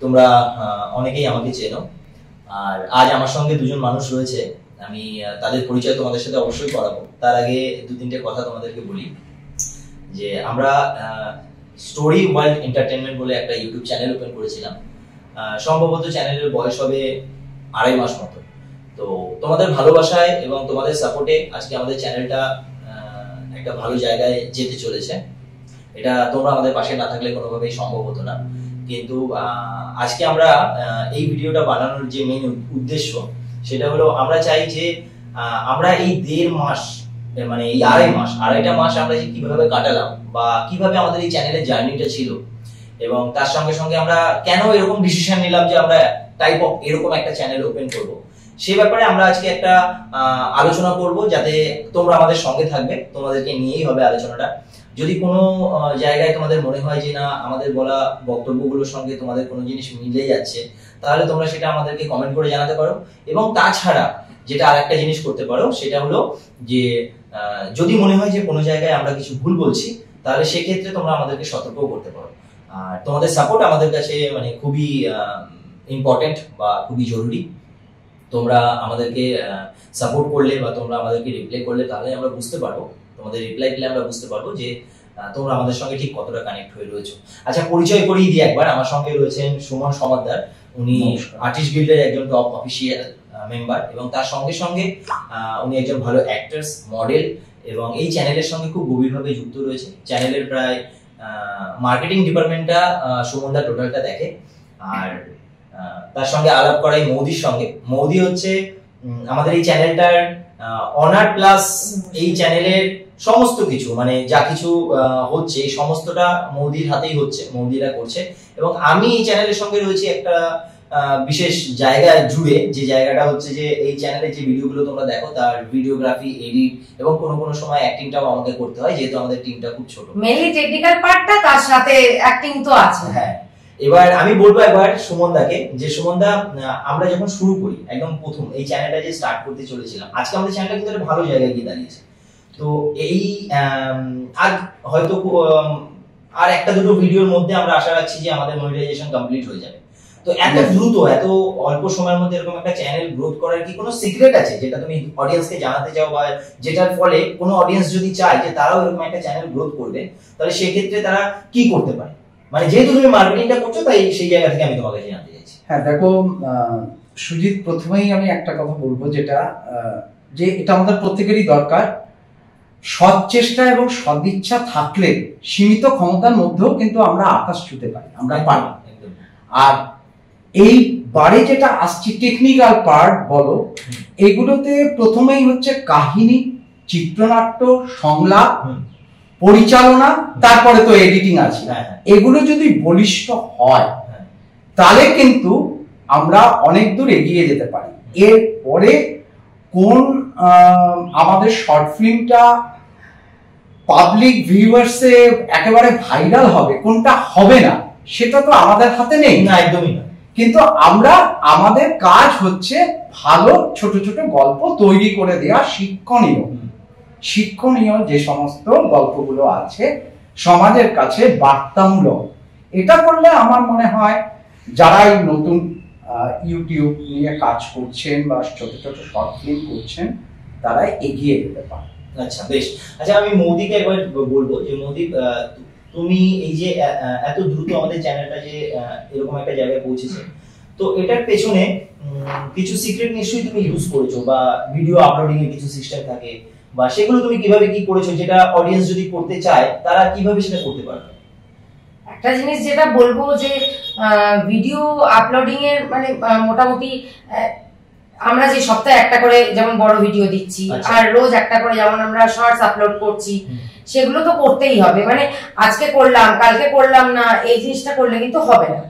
তোমরা অনেকেই আমাকে চেনো, আর আজ আমার সঙ্গে দুজন মানুষ রয়েছে। আমি তাদের পরিচয় তোমাদের সাথে অবশ্যই করাবো। তার আগে দু তিনটে কথা তোমাদেরকে বলি যে আমরা স্টোরি ওয়ার্ল্ড এন্টারটেনমেন্ট বলে একটা ইউটিউব চ্যানেল ওপেন করেছিলাম। সম্ভবত চ্যানেলের বয়স হবে 2.5 মাস মতো। তো তোমাদের ভালোবাসায় এবং তোমাদের সাপোর্টে আজকে আমাদের চ্যানেলটা একটা ভালো জায়গায় যেতে চলেছে। এটা তোমরা আমাদের পাশে না থাকলে কোনোভাবেই সম্ভব হতো না। কিন্তু আজকে আমরা এই ভিডিওটা বানানোর যে মেইন উদ্দেশ্য সেটা হলো আমরা চাই যে আমরা এই 1.5 মাস মানে এই 2.5 মাস আমরা যে কিভাবে কাটালাম বা কিভাবে আমাদের এই চ্যানেলের জার্নিটা ছিল, এবং তার সঙ্গে সঙ্গে আমরা কেন এরকম ডিসিশন নিলাম যে আমরা টাইপ অফ এরকম একটা চ্যানেল ওপেন করব, সেই ব্যাপারে আমরা আজকে একটা আলোচনা করব, যাতে তোমরা আমাদের সঙ্গে থাকবে। তোমাদেরকে নিয়েই হবে আলোচনাটা। যদি কোনো জায়গায় তোমাদের মনে হয় যে না আমাদের বলা বক্তব্যগুলোর সঙ্গে তোমাদের কোনো জিনিস মিলে যাচ্ছে, তাহলে তোমরা সেটা আমাদেরকে কমেন্ট করে জানাতে পারো। এবং তাছাড়া যেটা আর একটা জিনিস করতে পারো, সেটা হলো যে যদি মনে হয় যে কোনো জায়গায় আমরা কিছু ভুল বলছি, তাহলে সেক্ষেত্রে তোমরা আমাদেরকে সতর্কও করতে পারো। আর তোমাদের সাপোর্ট আমাদের কাছে মানে খুবই ইম্পর্টেন্ট বা খুবই জরুরি। তোমরা আমাদেরকে সাপোর্ট করলে বা তোমরা আমাদেরকে রিপ্লাই করলে, তাহলে আমরা বুঝতে পারবো, তোমাদের রিপ্লাই দিলে আমরা বুঝতে পারবো যে তোমরা আমাদের সঙ্গে ঠিক কতটা কানেক্ট হয়ে রয়েছো। আচ্ছা, পরিচয় করিয়ে দিই একবার। আমার সঙ্গে রয়েছেন সুমন সমাদ্দার। উনি আর্টিস্ট গিল্ডের একজন টপ অফিসিয়াল মেম্বার, এবং তার সঙ্গে সঙ্গে উনি একজন ভালো অ্যাক্টরস, মডেল, এবং এই চ্যানেলের সঙ্গে খুব গভীরভাবে যুক্ত রয়েছে। চ্যানেলের প্রায় মার্কেটিং ডিপার্টমেন্টটা সুমনদা টোটালটা দেখে। আর তার সঙ্গে আলাপ করাই মৌদির সঙ্গে। মৌদি হচ্ছে আমাদের এই চ্যানেলটার অনার প্লাস এই চ্যানেলের সমস্ত কিছু, মানে যা কিছু হচ্ছে এই সমস্তটা মৌদির হাতেই হচ্ছে, মৌদিরা করছে। এবং আমি এই চ্যানেলের সঙ্গে রয়েছি একটা বিশেষ জায়গা জুড়ে, যে জায়গাটা হচ্ছে যে এই চ্যানেলে যে ভিডিওগুলো তোমরা দেখো তার ভিডিওগ্রাফি, এডিট এবং কোনো সময় অ্যাক্টিংটাও আমাকে করতে হয়, যেহেতু আমাদের টিমটা খুব ছোট। মেইনলি টেকনিক্যাল পার্টটা, তার সাথে অ্যাক্টিং তো আছে। হ্যাঁ, এবার আমি বলবো একবার সুমনদাকে, যে সুমনদা আমরা যখন শুরু করি একদম প্রথম এই চ্যানেলটা যে স্টার্ট করতে চলেছিলাম, আজকে আমাদের চ্যানেলটা কিন্তু একটা ভালো জায়গায় গিয়ে দাঁড়িয়েছে। তো এই আর হয়তো আর একটা দুটো ভিডিওর মধ্যে আমরা আশা রাখছি যে আমাদের মনিটাইজেশন কমপ্লিট হয়ে যাবে। তো এত দ্রুত এত অল্প সময়ের মধ্যে এরকম একটা চ্যানেল গ্রোথ করার কি কোনো সিক্রেট আছে যেটা তুমি অডিয়েন্সকে জানাতে চাও, বা যেটার ফলে কোনো অডিয়েন্স যদি চায় যে তারাও এরকম একটা চ্যানেল গ্রোথ করবে, তাহলে সেক্ষেত্রে তারা কি করতে পারে? মানে যেহেতু তুমি মার্কেটিংটা করছো, তাই সেই জায়গা থেকে আমি তোমাকে জানতে চাইছি। হ্যাঁ, দেখো সুজিত, প্রথমেই আমি একটা কথা বলবো, যেটা যে এটা আমাদের প্রত্যেকেরই দরকার। সৎ চেষ্টা এবং সদিচ্ছা থাকলে সীমিত ক্ষমতার মধ্যেও কিন্তু আমরা আকাশ ছুঁতে পারি, আমরা পারি। আর এই বারে যেটা আসছে টেকনিক্যাল পার্ট বলো, এগুলোতে প্রথমেই হচ্ছে কাহিনী, চিত্রনাট্য, সংলাপ, পরিচালনা, তারপরে তো এডিটিং আছে। এগুলো যদি বলিষ্ঠ হয় তাহলে কিন্তু আমরা অনেক দূর এগিয়ে যেতে পারি। এরপরে কোন আমাদের শর্ট ফিল্মটা পাবলিক ভিউয়ার্সে একেবারে ভাইরাল হবে, কোনটা হবে না, সেটা তো আমাদের হাতে নেই। না, একদমই না। কিন্তু আমরা আমাদের কাজ হচ্ছে ভালো ছোট ছোট গল্প তৈরি করে দেওয়া, শিক্ষণীয় যে সমস্ত গল্পগুলো আছে সমাজের কাছে বার্তামূলক। এটা করলে আমার মনে হয় যারা এই নতুন ইউটিউব নিয়ে কাজ করছেন বা ছোট ছোট শর্ট ফিল্ম করছেন, তারা এগিয়ে যেতে পারে। আচ্ছা, বেশ। আচ্ছা, আমি মৌদিকে একবার বলবো যে মৌদি, তুমি এই যে এত দ্রুত আমাদের চ্যানেলটা যে এরকম একটা জায়গায় পৌঁছেছে, তো এটার পেছনে কিছু সিক্রেট নিশ্চয়ই তুমি ইউজ করেছো, বা ভিডিও আপলোডিং এর কিছু সিস্টেম থাকে, বা সেগুলো তুমি কিভাবে কি করেছো, যেটা অডিয়েন্স যদি করতে চায় তারা কিভাবে সেটা করতে পারবে? একটা জিনিস যেটা বলবো যে ভিডিও আপলোডিং এর মানে মোটামুটি আমরা যে সপ্তাহে একটা করে যেমন বড় ভিডিও দিচ্ছি, আর রোজ একটা করে যেমন আমরা শর্টস আপলোড করছি, সেগুলো তো করতেই হবে। মানে আজকে করলাম কালকে করলাম না, এই জিনিসটা করলে কিন্তু হবে না।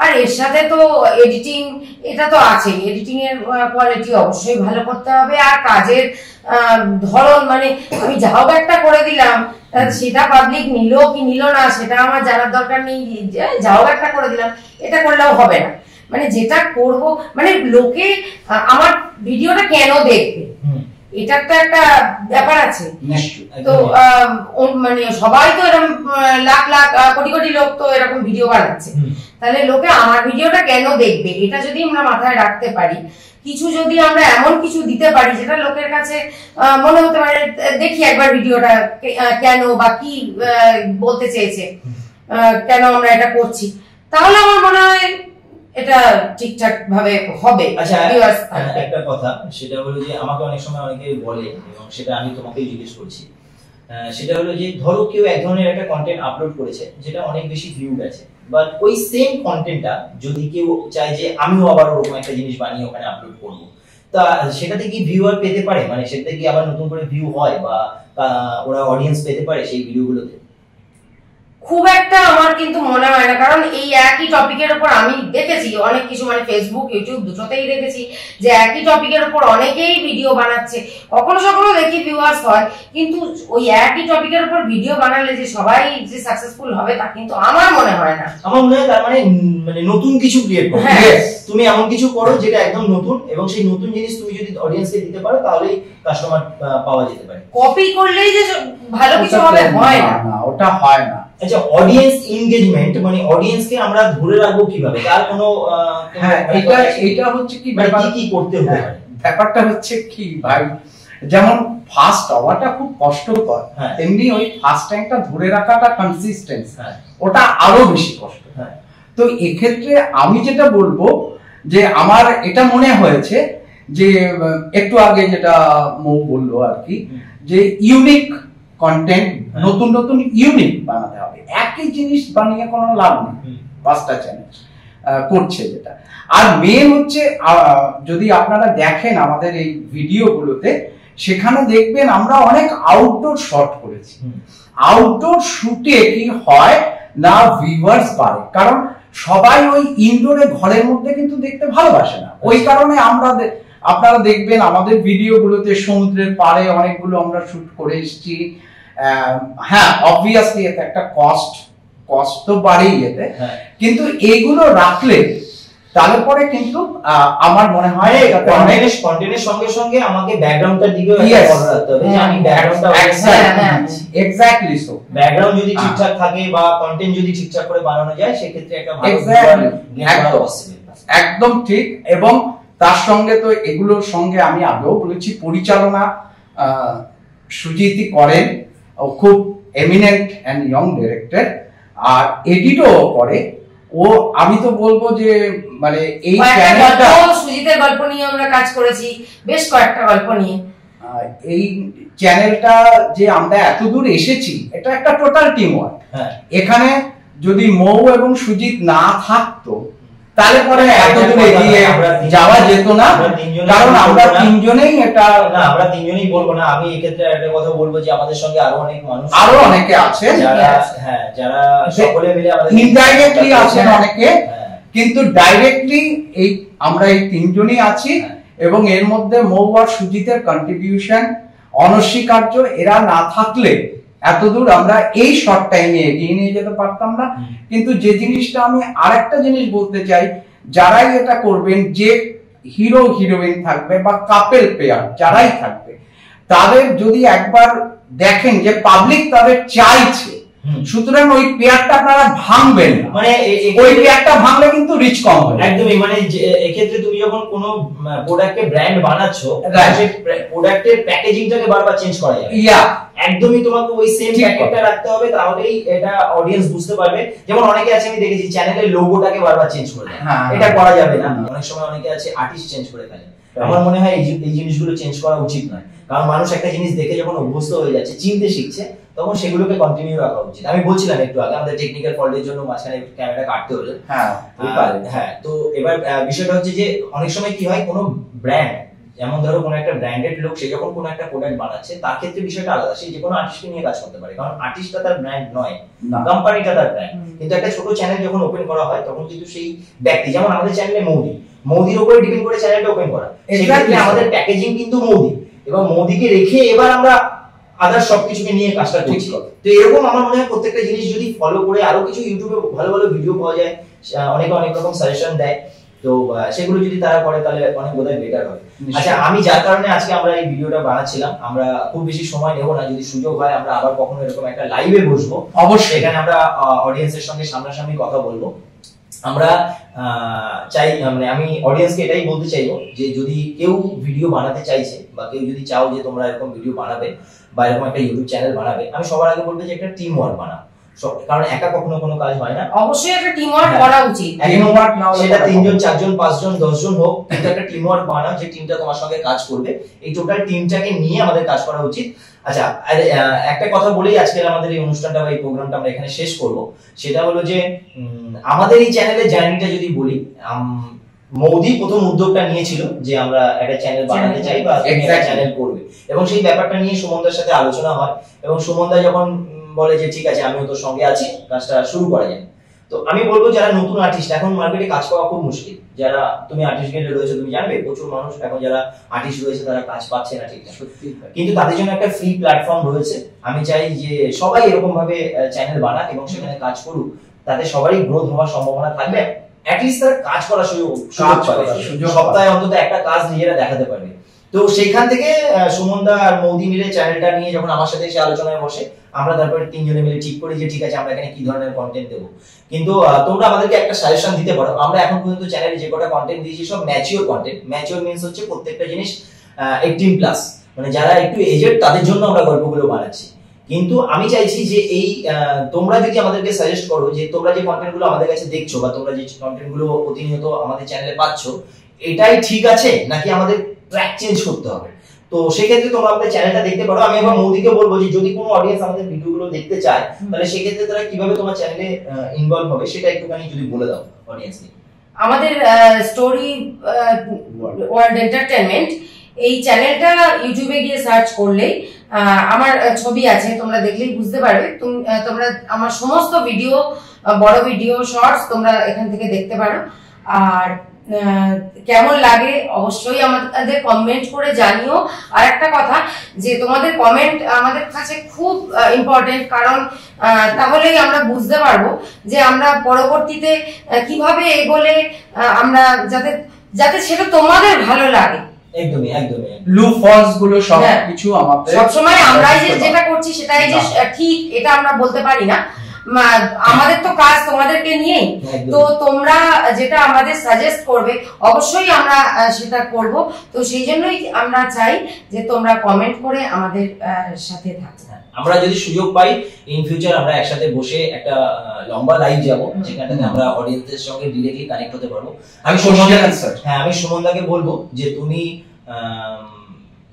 আর এর সাথে তো এডিটিং, এটা তো আছে, এডিটিং এর কোয়ালিটি অবশ্যই ভালো করতে হবে। আর কাজের ধরন, মানে আমি যা হোক একটা করে দিলাম, সেটা পাবলিক নিল কি নিল না সেটা আমার জানার দরকার নেই। যা হোক একটা করে দিলাম, এটা করলেও হবে না। মানে যেটা করব, মানে লোকে আমার ভিডিওটা কেন দেখবে, এটার তো একটা ব্যাপার আছে। তো মানে সবাই তো এরকম লাখ লাখ কোটি কোটি লোক তো এরকম ভিডিও বানাচ্ছে, তাহলে লোকে আমার ভিডিওটা কেন দেখবে, এটা যদি আমরা মাথায় রাখতে পারি, কিছু যদি আমরা এমন কিছু দিতে পারি যেটা লোকের কাছে মনে হতে পারে দেখি একবার ভিডিওটা কেন বা কি বলতে চেয়েছে, কেন আমরা এটা করছি, তাহলে আমার মনে হয় এটা ঠিকঠাক ভাবে হবে। আচ্ছা, একটা কথা সেটা হলো যে আমাকে অনেক সময় অনেকে বলে, এবং সেটা আমি তোমাকেই জিজ্ঞেস করছি, সেটা হলো যে ধরো কেউ এক ধরনের একটা কন্টেন্ট আপলোড করেছে যেটা অনেক বেশি ভিউ গেছে, বাট ওই সেম কন্টেন্টটা যদি কেউ চায় যে আমিও আবার ওরকম একটা জিনিস বানিয়ে ওখানে আপলোড করব, তা সেটাতে কি ভিউয়ার পেতে পারে, মানে সেটাতে কি আবার নতুন করে ভিউ হয় বা ওরা অডিয়েন্স পেতে পারে সেই ভিডিওগুলোতে? খুব একটা আমার কিন্তু মনে হয় না, কারণ এই একই টপিকের উপর আমি দেখেছি অনেক কিছু, মানে ফেসবুক ইউটিউব দুটোতেই দেখেছি যে একই টপিকের উপর অনেকেই ভিডিও বানাচ্ছে, কখনো কখনো দেখি ভিউয়ার্স হয়, কিন্তু ওই একই টপিকের উপর ভিডিও বানালে যে সবাই যে সাকসেসফুল হবে তা কিন্তু আমার মনে হয় না। আমার মনে হয় তার মানে নতুন কিছু ক্রিয়েট করো, তুমি এমন কিছু করো যেটা একদম নতুন, এবং সেই নতুন জিনিস তুমি যদি অডিয়েন্সকে দিতে পারো তাহলেই কাস্টমার পাওয়া যেতে পারে। কপি করলেই যে ভালো কিছু হবে হয় না, ওটা হয় না। আচ্ছা, অডিয়েন্স এনগেজমেন্ট মানে অডিয়েন্সকে আমরা ধরে রাখবো কিভাবে, তার কোনো এটা হচ্ছে কি কি করতে হবে? ব্যাপারটা হচ্ছে কি ভাই, যেমন ফার্স্ট হওয়াটা খুব কষ্টকর, তেমনি ওই ফার্স্ট র্যাঙ্কটা ধরে রাখাটা কনসিস্টেন্স, ওটা আরো বেশি কষ্ট। তো এক্ষেত্রে আমি যেটা বলবো যে আমার এটা মনে হয়েছে যে একটু আগে যেটা মৌ বললো আর কি, যে ইউনিক কন্টেন্ট, নতুন নতুন ইউনিক বানাতে হবে, একই জিনিস বানিয়ে কোনো লাভ নেই, পাঁচটা চ্যানেল করছে যেটা। আর মেন হচ্ছে যদি আপনারা দেখেন আমাদের এই ভিডিওগুলোতে, সেখানে দেখবেন আমরা অনেক আউটডোর শট করেছি। আউটডোর শুটে কি হয় না, ভিউয়ার্স বাড়ে, কারণ সবাই ওই ইনডোরে ঘরের মধ্যে কিন্তু দেখতে ভালোবাসে না, ওই কারণে আপনারা দেখবেন আমাদের ভিডিওগুলোতে সমুদ্রের পাড়ে অনেকগুলো আমরা শুট করে এসেছি। হ্যাঁ, অবভিয়াসলি এতে একটা কষ্ট তো বাড়েই এতে, কিন্তু এগুলো রাখলে তাহলে পরে কিন্তু আমার মনে হয় কন্টেন্টের সঙ্গে সঙ্গে আমাকে ব্যাকগ্রাউন্ডটার দিকেও নজর রাখতে হবে, যে আমি ব্যাকগ্রাউন্ডটা এক্স্যাক্টলি সো ব্যাকগ্রাউন্ড যদি ঠিকঠাক থাকে বা কন্টেন্ট যদি ঠিকঠাক করে বানানো যায়, সেক্ষেত্রে একটা ভালো একদম ঠিক। এবং তার সঙ্গে তো এগুলোর সঙ্গে আমি আগেও বলেছি, পরিচালনা সুজিতই করেন, খুব এমিনেন্ট এন্ড ইয়ং ডিরেক্টর, আর এডিটও করে ও। আমি তো বলবো যে মানে এই চ্যানেলটা, সুজিতের গল্প নিয়ে আমরা কাজ করেছি, বেশ কয়েকটা গল্প নিয়ে। এই চ্যানেলটা যে আমরা এত দূর এসেছি, এটা একটা টোটাল টিম ওয়ার্ক। এখানে যদি মৌ এবং সুজিত না থাকতো তাহলে পরে এত দূর এগিয়ে যাওয়া যেত না, কারণ আমরা তিনজনেই এটা না, আমরা তিনজনেই বলবো না, আমি এক্ষেত্রে একটা কথা বলবো যে আমাদের সঙ্গে আরো অনেক মানুষ, আরো অনেকে আছে যারা সকলে মিলে আমাদের ইনডাইরেক্টলি আছেন অনেকে, কিন্তু ডাইরেক্টলি এই আমরা এই তিনজনই আছি। এবং এর মধ্যে মৌ আর সুজিতের কন্ট্রিবিউশন অনস্বীকার্য, এরা না থাকলে এতদূর আমরা এই শর্ট টাইমে এগিয়ে নিয়ে যেতে পারতাম না। কিন্তু যে জিনিসটা আমি আরেকটা জিনিস বলতে চাই, যারাই এটা করবেন, যে হিরো হিরোইন থাকবে বা কাপেল পেয়ার যারাই থাকবে, তাদের যদি একবার দেখেন যে পাবলিক তাদের চাইছে, সুতরাং ওই পেয়ারটা আপনারা ভাঙবেন না, মানে ওই পেয়ারটা ভাঙলে কিন্তু রিচ কম হবে। একদমই, মানে এক্ষেত্রে তুমি যখন কোনো প্রোডাক্টের ব্র্যান্ড বানাচ্ছো, প্রোডাক্টের প্যাকেজিংটাকে বারবার চেঞ্জ করা যাবে, একদমই তোমাকে ওই সেম প্যাকেটটা রাখতে হবে, তাহলেই এটা অডিয়েন্স বুঝতে পারবে। যেমন অনেকে আছে, আমি দেখেছি চ্যানেলের লোগোটাকে বারবার চেঞ্জ করে দেয়, এটা করা যাবে না। অনেক সময় অনেকে আছে আর্টিস্ট চেঞ্জ করে ফেলে, আমার মনে হয় এই জিনিসগুলো চেঞ্জ করা উচিত নয়, কারণ মানুষ একটা জিনিস দেখে যখন অভ্যস্ত হয়ে যাচ্ছে, চিনতে শিখছে, তখন সেগুলোকে কন্টিনিউ রাখা উচিত। আমি বলছিলাম একটু আগে আমাদের টেকনিক্যাল ফল্টের জন্য মাঝখানে ক্যামেরা কাটতে হলো। হ্যাঁ, তো এবার বিষয়টা হচ্ছে যে অনেক সময় কি হয়, কোনো ব্র্যান্ড, যেমন ধরো কোনো একটা ব্র্যান্ডেড লোক, সে যখন কোনো একটা প্রোডাক্ট বানাচ্ছে, তার ক্ষেত্রে বিষয়টা আলাদা, সে যে কোনো আর্টিস্টকে নিয়ে কাজ করতে পারে, কারণ আর্টিস্টটা তার ব্র্যান্ড নয়, কোম্পানিটা তার ব্র্যান্ড। কিন্তু একটা ছোট চ্যানেল যখন ওপেন করা হয়, তখন কিন্তু সেই ব্যক্তি, যেমন আমাদের চ্যানেলে মৌদির উপরে ডিপেন্ড করে চ্যানেলটা ওপেন করা, সেক্ষেত্রে আমাদের প্যাকেজিং কিন্তু মৌদি, এবং মৌদিকে রেখে এবার আমরা আদার সবকিছুকে নিয়ে কাজটা করছি। তো এরকম আমার মনে হয় প্রত্যেকটা জিনিস যদি ফলো করে, আরো কিছু ইউটিউবে ভালো ভালো ভিডিও পাওয়া যায়, অনেকে অনেক রকম সাজেশন দেয়, তো সেগুলো যদি তারা করে তাহলে অনেক বোধহয় বেটার হবে। আচ্ছা, আমি যার কারণে আজকে আমরা এই ভিডিওটা বানাচ্ছিলাম, আমরা খুব বেশি সময় নেব না, যদি সুযোগ হয় আমরা আবার কখনো এরকম একটা লাইভে বসবো, অবশ্যই এখানে আমরা অডিয়েন্সের সঙ্গে সামনাসামনি কথা বলবো। আমরা চাই, মানে আমি অডিয়েন্সকে এটাই বলতে চাইবো যে যদি কেউ ভিডিও বানাতে চাইছে বা কেউ যদি চাও যে তোমরা এরকম ভিডিও বানাবে বা এরকম একটা ইউটিউব চ্যানেল বানাবে, আমি সবার আগে বলবো যে একটা টিম ওয়ার্ক বানাও, কারণ একা কখনো কোনো কাজ হয় না। অবশ্যই একটা টিম ওয়ার্ক করা উচিত। টিম ওয়ার্ক না হলে সেটা 3 জন 4 জন 5 জন 10 জন হোক, কিন্তু একটা টিম ওয়ার্ক বানাও যে টিমটা তোমার সঙ্গে কাজ করবে। এই টোটাল টিমটাকে নিয়ে আমাদের কাজ করা উচিত। আচ্ছা, একটা কথা বলেই আজকের আমাদের এই অনুষ্ঠানটা বা এই প্রোগ্রামটা আমরা এখানে শেষ করব। সেটা হলো যে আমাদের এই চ্যানেলের জার্নিটা যদি বলি, মৌদি প্রথম উদ্যোগটা নিয়েছিল যে আমরা একটা চ্যানেল বানাতে চাই বা একটা চ্যানেল করবে, এবং সেই ব্যাপারটা নিয়ে সুমনদার সাথে আলোচনা হয়, এবং সুমনদা যখন বলে যে ঠিক আছে আমিও তোর সঙ্গে আছি, কাজটা শুরু করা যায়। তো আমি বলবো যারা নতুন আর্টিস্ট, এখন মার্কেটে কাজ পাওয়া খুব মুশকিল। যারা তুমি আর্টিস্ট গিল্ডে রয়েছে তুমি জানবে প্রচুর মানুষ এখন যারা আর্টিস্ট রয়েছে তারা কাজ পাচ্ছে না ঠিক সত্যি, কিন্তু তাদের জন্য একটা ফ্রি প্ল্যাটফর্ম রয়েছে। আমি চাই যে সবাই এরকম ভাবে চ্যানেল বানাক এবং সেখানে কাজ করুক, তাতে সবারই গ্রোথ হওয়ার সম্ভাবনা থাকবে। অ্যাটলিস্ট তারা কাজ করার সুযোগ পাবে, সপ্তাহে অন্তত একটা কাজ নিজেরা দেখাতে পারবে। তো সেইখান থেকে সুমনদা আর মৌদি মিলে চ্যানেলটা নিয়ে যখন আমার সাথে এসে আলোচনায় বসে, আমরা তারপরে 3 জনে মিলে ঠিক করি যে ঠিক আছে আমরা এখানে কি ধরনের কন্টেন্ট দেবো। কিন্তু তোমরা আমাদেরকে একটা সাজেশন দিতে পারো। আমরা এখন পর্যন্ত চ্যানেলে যে কটা কন্টেন্ট দিয়েছি সব ম্যাচিওর কন্টেন্ট। ম্যাচিওর মিন্স হচ্ছে প্রত্যেকটা জিনিস 18+, মানে যারা একটু এজেড তাদের জন্য আমরা গল্পগুলো বানাচ্ছি। কিন্তু আমি চাইছি যে এই তোমরা যদি আমাদেরকে সাজেস্ট করো যে তোমরা যে কন্টেন্টগুলো আমাদের কাছে দেখছো বা তোমরা যে কন্টেন্টগুলো প্রতিনিয়ত আমাদের চ্যানেলে পাচ্ছ, এটাই ঠিক আছে নাকি আমাদের ট্র্যাক চেঞ্জ করতে হবে। তো সেক্ষেত্রে তোমরা আমাদের চ্যানেলটা দেখতে পারো। আমি আবার মৌদিকে বলবো যে যদি কোনো অডিয়েন্স আমাদের ভিডিওগুলো দেখতে চায় তাহলে সেক্ষেত্রে তারা কিভাবে তোমার চ্যানেলে ইনভলভ হবে সেটা একটুখানি যদি বলে দাও অডিয়েন্সকে। আমাদের স্টোরি ওয়ার্ল্ড এন্টারটেইনমেন্ট এই চ্যানেলটা ইউটিউবে গিয়ে সার্চ করলেই আমার ছবি আছে, তোমরা দেখলেই বুঝতে পারবে। তোমরা আমার সমস্ত ভিডিও, বড় ভিডিও, শর্টস তোমরা এখান থেকে দেখতে পারো। আর কেমন লাগে অবশ্যই আমাদের কমেন্ট করে জানিও। আর একটা কথা যে তোমাদের কমেন্ট আমাদের কাছে খুব ইম্পর্টেন্ট, কারণ তাহলেই আমরা বুঝতে পারবো যে আমরা পরবর্তীতে কিভাবে এগোলে আমরা যাতে সেটা তোমাদের ভালো লাগে। একদমই একদমই ব্লু ফলস গুলো সবকিছু আমাদের সবসময় আমরা যেটা করছি সেটাই যে ঠিক এটা আমরা বলতে পারি না। আমাদের তো কাজ তোমাদেরকে নিয়েই, তো তোমরা যেটা আমাদের সাজেস্ট করবে অবশ্যই আমরা সেটা করব। তো সেই জন্যই আমরা চাই যে তোমরা কমেন্ট করে আমাদের সাথে থাকো। আমরা যদি সুযোগ পাই ইন ফিউচার আমরা একসাথে বসে একটা লম্বা লাইভ যাব, যেখানে আমরা অডিয়েন্সের সঙ্গে ডিরেক্টলি কানেক্ট হতে পারবো। আমি সুমনদাকে বলবো যে তুমি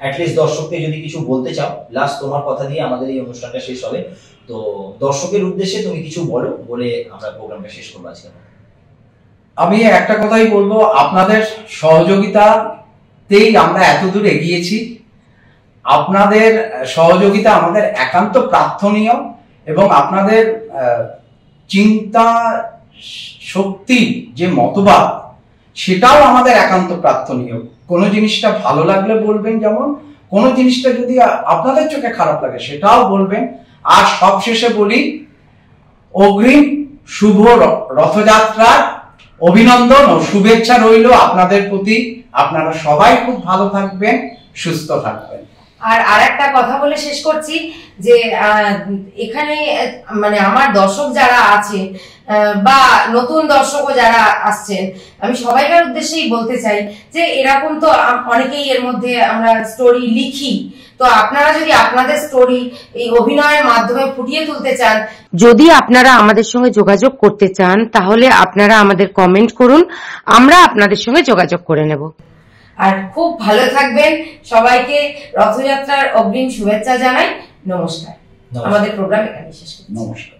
অ্যাটলিস্ট দর্শককে যদি কিছু বলতে চাও, লাস্ট তোমার কথা দিয়ে আমাদের এই অনুষ্ঠানটা শেষ হবে। তো দর্শকের উদ্দেশ্যে তুমি কিছু বলো, বলে আমরা প্রোগ্রামটা শেষ করবো আজকে। আমি একটা কথাই বলবো, আপনাদের সহযোগিতাতেই আমরা এতদূর এগিয়েছি। আপনাদের সহযোগিতা আমাদের একান্ত প্রার্থনীয়, এবং আপনাদের চিন্তা শক্তি যে মতবাদ সেটাও আমাদের একান্ত প্রার্থনীয়। কোনো জিনিসটা ভালো লাগলে বলবেন, যেমন কোনো জিনিসটা যদি আপনাদের চোখে খারাপ লাগে সেটাও বলবেন। আর সবশেষে বলি, অগ্রিম শুভ রথযাত্রার অভিনন্দন ও শুভেচ্ছা রইল আপনাদের প্রতি। আপনারা সবাই খুব ভালো থাকবেন, সুস্থ থাকবেন। আর আরেকটা কথা বলে শেষ করছি যে এখানে মানে আমার দর্শক যারা আছে বা নতুন দর্শকও যারা আসছেন, আমি সবাইকার উদ্দেশ্যেই বলতে চাই যে এরকম তো অনেকেই এর মধ্যে আমরা স্টোরি লিখি, তো আপনারা যদি আপনাদের স্টোরি এই অভিনয়ের মাধ্যমে ফুটিয়ে তুলতে চান, যদি আপনারা আমাদের সঙ্গে যোগাযোগ করতে চান তাহলে আপনারা আমাদের কমেন্ট করুন, আমরা আপনাদের সঙ্গে যোগাযোগ করে নেব। আর খুব ভালো থাকবেন। সবাইকে রথযাত্রার অগ্রিম শুভেচ্ছা জানাই। নমস্কার। আমাদের প্রোগ্রাম এখানে শেষ করছি। নমস্কার।